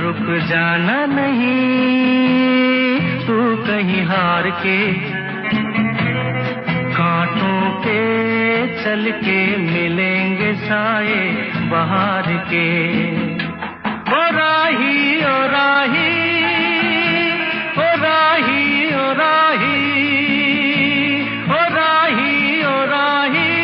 रुक जाना नहीं तू कहीं हार के, कांटों के चल के मिलेंगे साए बहार के। ओ राही ओ राही ओ राही ओ राही ओ राही ओ राही।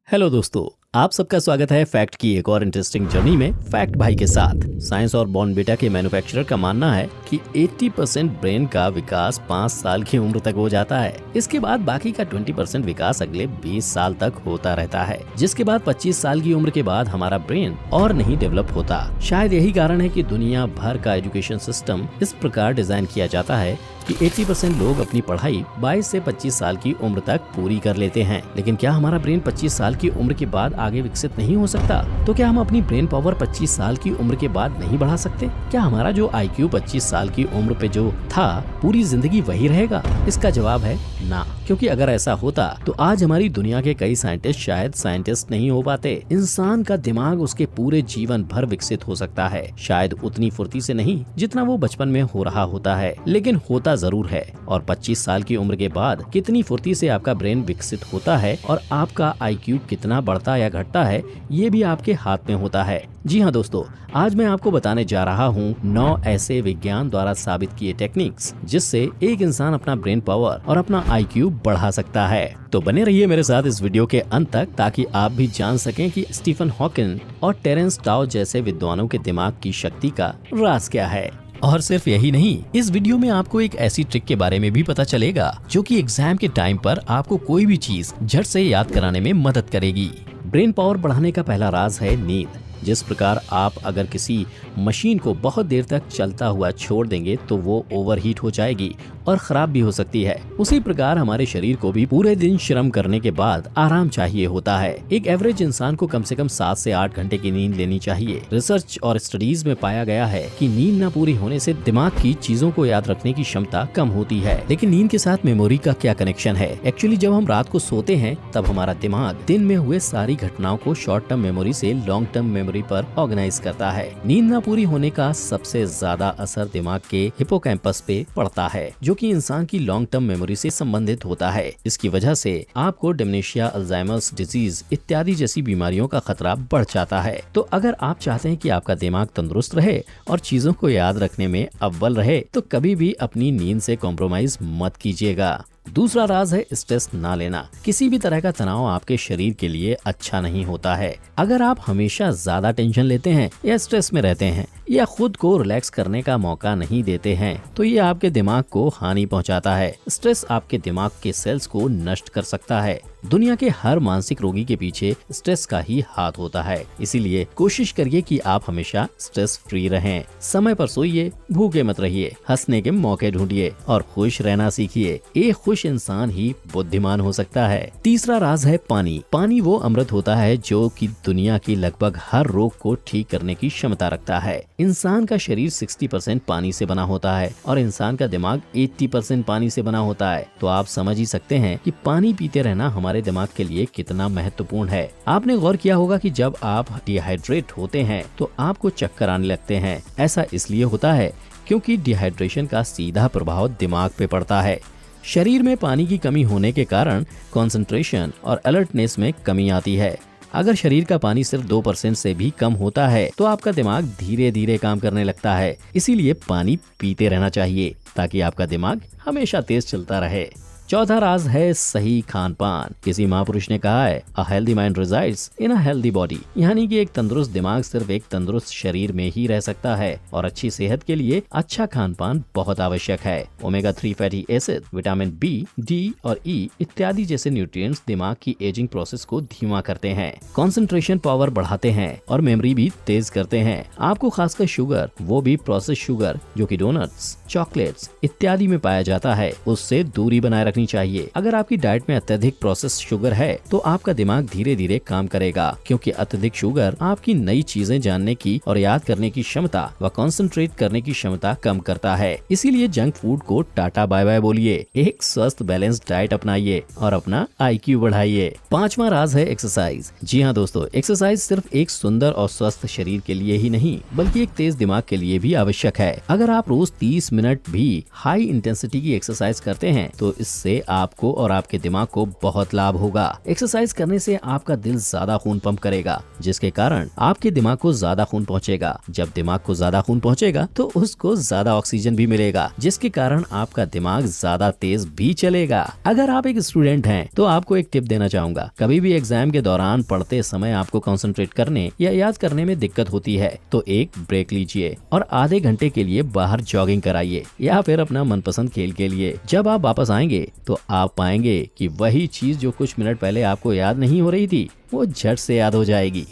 हेलो दोस्तों, आप सबका स्वागत है फैक्ट की एक और इंटरेस्टिंग जर्नी में फैक्ट भाई के साथ। साइंस और बॉर्नविटा के मैन्युफैक्चरर का मानना है कि 80% ब्रेन का विकास 5 साल की उम्र तक हो जाता है। इसके बाद बाकी का 20% विकास अगले 20 साल तक होता रहता है, जिसके बाद 25 साल की उम्र के बाद हमारा ब्रेन और नहीं डेवलप होता। शायद यही कारण है कि दुनिया भर का एजुकेशन सिस्टम इस प्रकार डिजाइन किया जाता है कि 80% लोग अपनी पढ़ाई 22 से 25 साल की उम्र तक पूरी कर लेते हैं। लेकिन क्या हमारा ब्रेन 25 साल की उम्र के बाद आगे विकसित नहीं हो सकता? तो क्या हम अपनी ब्रेन पावर 25 साल की उम्र के बाद नहीं बढ़ा सकते? क्या हमारा जो IQ 25 साल की उम्र पे जो था पूरी जिंदगी वही रहेगा? इसका जवाब है ना, क्योंकि अगर ऐसा होता तो आज हमारी दुनिया के कई साइंटिस्ट शायद साइंटिस्ट नहीं हो पाते। इंसान का दिमाग उसके पूरे जीवन भर विकसित हो सकता है, शायद उतनी फुर्ती से नहीं जितना वो बचपन में हो रहा होता है, लेकिन होता जरूर है। और 25 साल की उम्र के बाद कितनी फुर्ती से आपका ब्रेन विकसित होता है और आपका IQ कितना बढ़ता या घटता है, ये भी आपके हाथ में होता है। जी हाँ दोस्तों, आज मैं आपको बताने जा रहा हूँ 9 ऐसे विज्ञान द्वारा साबित किए टेक्निक्स जिससे एक इंसान अपना ब्रेन पावर और अपना IQ बढ़ा सकता है। तो बने रहिए मेरे साथ इस वीडियो के अंत तक, ताकि आप भी जान सकें कि स्टीफन हॉकिंग और टेरेंस टाउ जैसे विद्वानों के दिमाग की शक्ति का राज क्या है। और सिर्फ यही नहीं, इस वीडियो में आपको एक ऐसी ट्रिक के बारे में भी पता चलेगा जो कि एग्जाम के टाइम पर आपको कोई भी चीज झट से याद कराने में मदद करेगी। ब्रेन पावर बढ़ाने का पहला राज है नींद। जिस प्रकार आप अगर किसी मशीन को बहुत देर तक चलता हुआ छोड़ देंगे तो वो ओवरहीट हो जाएगी और खराब भी हो सकती है, उसी प्रकार हमारे शरीर को भी पूरे दिन श्रम करने के बाद आराम चाहिए होता है। एक एवरेज इंसान को कम से कम 7 से 8 घंटे की नींद लेनी चाहिए। रिसर्च और स्टडीज में पाया गया है कि नींद न पूरी होने से दिमाग की चीजों को याद रखने की क्षमता कम होती है। लेकिन नींद के साथ मेमोरी का क्या कनेक्शन है? एक्चुअली जब हम रात को सोते हैं तब हमारा दिमाग दिन में हुए सारी घटनाओं को शॉर्ट टर्म मेमोरी से लॉन्ग टर्म मेमोरी पर ऑर्गेनाइज करता है। नींद न पूरी होने का सबसे ज्यादा असर दिमाग के हिपोकैम्पस पे पड़ता है, जो कि इंसान की लॉन्ग टर्म मेमोरी से संबंधित होता है। इसकी वजह से आपको डिमेंशिया, अल्जाइमर्स डिजीज इत्यादि जैसी बीमारियों का खतरा बढ़ जाता है। तो अगर आप चाहते हैं कि आपका दिमाग तंदुरुस्त रहे और चीजों को याद रखने में अव्वल रहे, तो कभी भी अपनी नींद से कॉम्प्रोमाइज मत कीजिएगा। दूसरा राज है स्ट्रेस ना लेना। किसी भी तरह का तनाव आपके शरीर के लिए अच्छा नहीं होता है। अगर आप हमेशा ज्यादा टेंशन लेते हैं या स्ट्रेस में रहते हैं या खुद को रिलैक्स करने का मौका नहीं देते हैं, तो ये आपके दिमाग को हानि पहुंचाता है। स्ट्रेस आपके दिमाग के सेल्स को नष्ट कर सकता है। दुनिया के हर मानसिक रोगी के पीछे स्ट्रेस का ही हाथ होता है। इसीलिए कोशिश करिए कि आप हमेशा स्ट्रेस फ्री रहें। समय पर सोइए, भूखे मत रहिए, हंसने के मौके ढूंढिए और खुश रहना सीखिए। एक खुश इंसान ही बुद्धिमान हो सकता है। तीसरा राज है पानी। पानी वो अमृत होता है जो कि दुनिया की लगभग हर रोग को ठीक करने की क्षमता रखता है। इंसान का शरीर 60% पानी से बना होता है और इंसान का दिमाग 80% पानी से बना होता है। तो आप समझ ही सकते हैं कि पानी पीते रहना हमारे दिमाग के लिए कितना महत्वपूर्ण है। आपने गौर किया होगा कि जब आप डिहाइड्रेट होते हैं तो आपको चक्कर आने लगते हैं। ऐसा इसलिए होता है क्योंकि डिहाइड्रेशन का सीधा प्रभाव दिमाग पे पड़ता है। शरीर में पानी की कमी होने के कारण कंसंट्रेशन और अलर्टनेस में कमी आती है। अगर शरीर का पानी सिर्फ 2% से भी कम होता है तो आपका दिमाग धीरे धीरे काम करने लगता है। इसीलिए पानी पीते रहना चाहिए ताकि आपका दिमाग हमेशा तेज चलता रहे। चौथा राज है सही खान पान। किसी महापुरुष ने कहा है, a healthy mind resides in a healthy body, यानी कि एक तंदुरुस्त दिमाग सिर्फ एक तंदुरुस्त शरीर में ही रह सकता है। और अच्छी सेहत के लिए अच्छा खान पान बहुत आवश्यक है। Omega 3 fatty acid, vitamin B, D और E इत्यादि जैसे न्यूट्रिएंट्स दिमाग की एजिंग प्रोसेस को धीमा करते हैं, कंसंट्रेशन पावर बढ़ाते हैं और मेमोरी भी तेज करते हैं। आपको खासकर शुगर, वो भी प्रोसेस शुगर जो कि डोनट्स, चॉकलेट्स इत्यादि में पाया जाता है, उससे दूरी बनाए रखनी चाहिए। अगर आपकी डाइट में अत्यधिक प्रोसेस शुगर है तो आपका दिमाग धीरे धीरे काम करेगा, क्योंकि अत्यधिक शुगर आपकी नई चीजें जानने की और याद करने की क्षमता व कंसंट्रेट करने की क्षमता कम करता है। इसीलिए जंक फूड को टाटा बाय बाय बोलिए, एक स्वस्थ बैलेंस डाइट अपनाइए और अपना IQ बढ़ाइए। 5वां राज है एक्सरसाइज। जी हाँ दोस्तों, एक्सरसाइज सिर्फ एक सुंदर और स्वस्थ शरीर के लिए ही नहीं बल्कि एक तेज दिमाग के लिए भी आवश्यक है। अगर आप रोज 30 मिनट भी हाई इंटेंसिटी की एक्सरसाइज करते हैं तो इससे आपको और आपके दिमाग को बहुत लाभ होगा। एक्सरसाइज करने से आपका दिल ज्यादा खून पंप करेगा, जिसके कारण आपके दिमाग को ज्यादा खून पहुंचेगा। जब दिमाग को ज्यादा खून पहुंचेगा तो उसको ज्यादा ऑक्सीजन भी मिलेगा, जिसके कारण आपका दिमाग ज्यादा तेज भी चलेगा। अगर आप एक स्टूडेंट हैं तो आपको एक टिप देना चाहूंगा। कभी भी एग्जाम के दौरान पढ़ते समय आपको कंसंट्रेट करने या याद करने में दिक्कत होती है तो एक ब्रेक लीजिए और आधे घंटे के लिए बाहर जॉगिंग कराइए या फिर अपना मनपसंद खेल के लिए। जब आप वापस आएंगे तो आप पाएंगे कि वही चीज जो कुछ मिनट पहले आपको याद नहीं हो रही थी वो झट से याद हो जाएगी।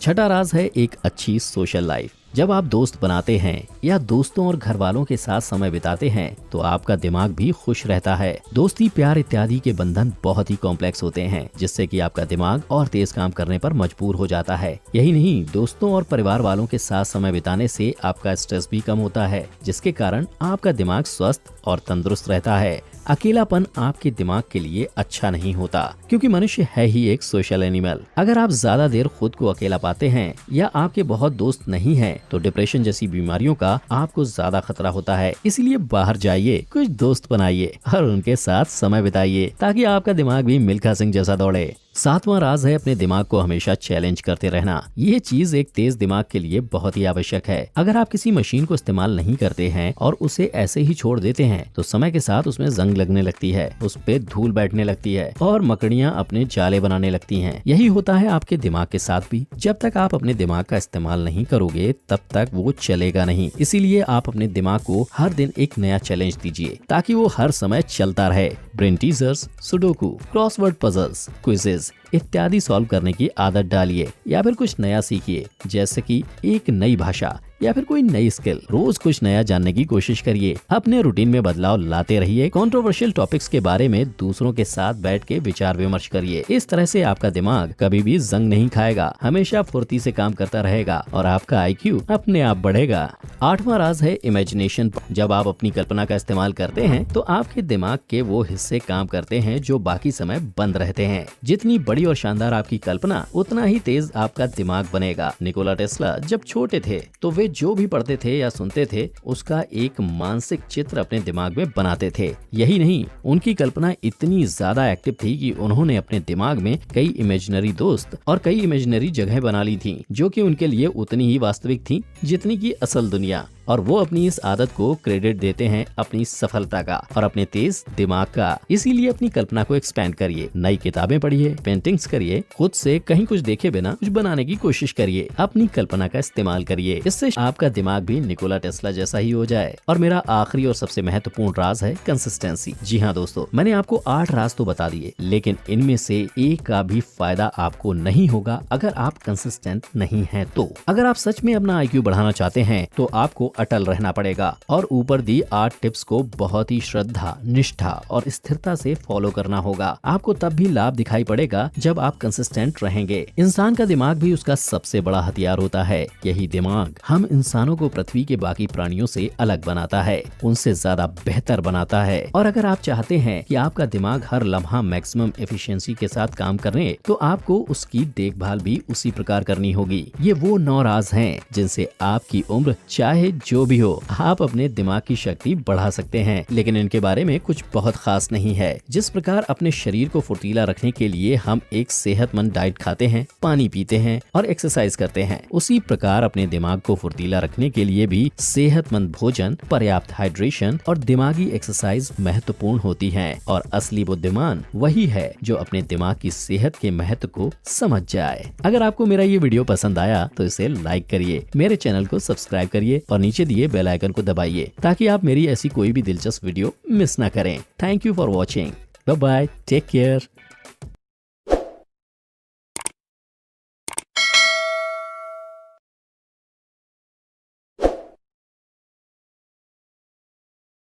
6वां राज है एक अच्छी सोशल लाइफ। जब आप दोस्त बनाते हैं या दोस्तों और घर वालों के साथ समय बिताते हैं तो आपका दिमाग भी खुश रहता है। दोस्ती, प्यार इत्यादि के बंधन बहुत ही कॉम्प्लेक्स होते हैं, जिससे कि आपका दिमाग और तेज काम करने पर मजबूर हो जाता है। यही नहीं, दोस्तों और परिवार वालों के साथ समय बिताने से आपका स्ट्रेस भी कम होता है, जिसके कारण आपका दिमाग स्वस्थ और तंदुरुस्त रहता है। अकेलापन आपके दिमाग के लिए अच्छा नहीं होता, क्योंकि मनुष्य है ही एक सोशल एनिमल। अगर आप ज्यादा देर खुद को अकेला पाते हैं या आपके बहुत दोस्त नहीं हैं, तो डिप्रेशन जैसी बीमारियों का आपको ज्यादा खतरा होता है। इसलिए बाहर जाइए, कुछ दोस्त बनाइए और उनके साथ समय बिताइए, ताकि आपका दिमाग भी मिल्खा सिंह जैसा दौड़े। 7वां राज है अपने दिमाग को हमेशा चैलेंज करते रहना। ये चीज एक तेज दिमाग के लिए बहुत ही आवश्यक है। अगर आप किसी मशीन को इस्तेमाल नहीं करते हैं और उसे ऐसे ही छोड़ देते हैं तो समय के साथ उसमें जंग लगने लगती है, उस पे धूल बैठने लगती है और मकड़ियां अपने जाले बनाने लगती हैं। यही होता है आपके दिमाग के साथ भी। जब तक आप अपने दिमाग का इस्तेमाल नहीं करोगे तब तक वो चलेगा नहीं। इसीलिए आप अपने दिमाग को हर दिन एक नया चैलेंज दीजिए ताकि वो हर समय चलता रहे। Brain teasers, sudoku, crossword puzzles, quizzes इत्यादि सॉल्व करने की आदत डालिए या फिर कुछ नया सीखिए, जैसे कि एक नई भाषा या फिर कोई नई स्किल। रोज कुछ नया जानने की कोशिश करिए। अपने रूटीन में बदलाव लाते रहिए। कंट्रोवर्शियल टॉपिक्स के बारे में दूसरों के साथ बैठ के विचार विमर्श करिए। इस तरह से आपका दिमाग कभी भी जंग नहीं खाएगा, हमेशा फुर्ती से काम करता रहेगा और आपका IQ अपने आप बढ़ेगा। 8वां राज है इमेजिनेशन। जब आप अपनी कल्पना का इस्तेमाल करते हैं तो आपके दिमाग के वो हिस्से काम करते हैं जो बाकी समय बंद रहते हैं। जितनी बड़ी और शानदार आपकी कल्पना, उतना ही तेज आपका दिमाग बनेगा। निकोला टेस्ला जब छोटे थे तो वे जो भी पढ़ते थे या सुनते थे उसका एक मानसिक चित्र अपने दिमाग में बनाते थे। यही नहीं, उनकी कल्पना इतनी ज्यादा एक्टिव थी कि उन्होंने अपने दिमाग में कई इमेजिनरी दोस्त और कई इमेजिनरी जगह बना ली थी, जो कि उनके लिए उतनी ही वास्तविक थी जितनी की असल दुनिया। और वो अपनी इस आदत को क्रेडिट देते हैं अपनी सफलता का और अपने तेज दिमाग का। इसीलिए अपनी कल्पना को एक्सपैंड करिए, नई किताबें पढ़िए, पेंटिंग्स करिए, खुद से कहीं कुछ देखे बिना कुछ बनाने की कोशिश करिए, अपनी कल्पना का इस्तेमाल करिए। इससे आपका दिमाग भी निकोला टेस्ला जैसा ही हो जाए। और मेरा आखिरी और सबसे महत्वपूर्ण राज है कंसिस्टेंसी। जी हाँ दोस्तों, मैंने आपको 8 राज तो बता दिए, लेकिन इनमें से एक का भी फायदा आपको नहीं होगा अगर आप कंसिस्टेंट नहीं हैं। तो अगर आप सच में अपना IQ बढ़ाना चाहते हैं तो आपको अटल रहना पड़ेगा और ऊपर दी 8 टिप्स को बहुत ही श्रद्धा, निष्ठा और स्थिरता से फॉलो करना होगा। आपको तब भी लाभ दिखाई पड़ेगा जब आप कंसिस्टेंट रहेंगे। इंसान का दिमाग भी उसका सबसे बड़ा हथियार होता है। यही दिमाग हम इंसानों को पृथ्वी के बाकी प्राणियों से अलग बनाता है, उनसे ज्यादा बेहतर बनाता है। और अगर आप चाहते हैं कि आपका दिमाग हर लम्हा मैक्सिमम एफिशिएंसी के साथ काम करे तो आपको उसकी देखभाल भी उसी प्रकार करनी होगी। ये वो 9 राज हैं जिनसे आपकी उम्र चाहे जो भी हो, आप अपने दिमाग की शक्ति बढ़ा सकते हैं। लेकिन इनके बारे में कुछ बहुत खास नहीं है। जिस प्रकार अपने शरीर को फुर्तीला रखने के लिए हम एक सेहतमंद डाइट खाते हैं, पानी पीते हैं और एक्सरसाइज करते हैं, उसी प्रकार अपने दिमाग को फुर्तीला रखने के लिए भी सेहतमंद भोजन, पर्याप्त हाइड्रेशन और दिमागी एक्सरसाइज महत्वपूर्ण होती है। और असली बुद्धिमान वही है जो अपने दिमाग की सेहत के महत्व को समझ जाए। अगर आपको मेरा ये वीडियो पसंद आया तो इसे लाइक करिए, मेरे चैनल को सब्सक्राइब करिए और नीचे दिए बेल आइकन को दबाइए ताकि आप मेरी ऐसी कोई भी दिलचस्प वीडियो मिस ना करें। Thank you for watching. Bye bye, take care.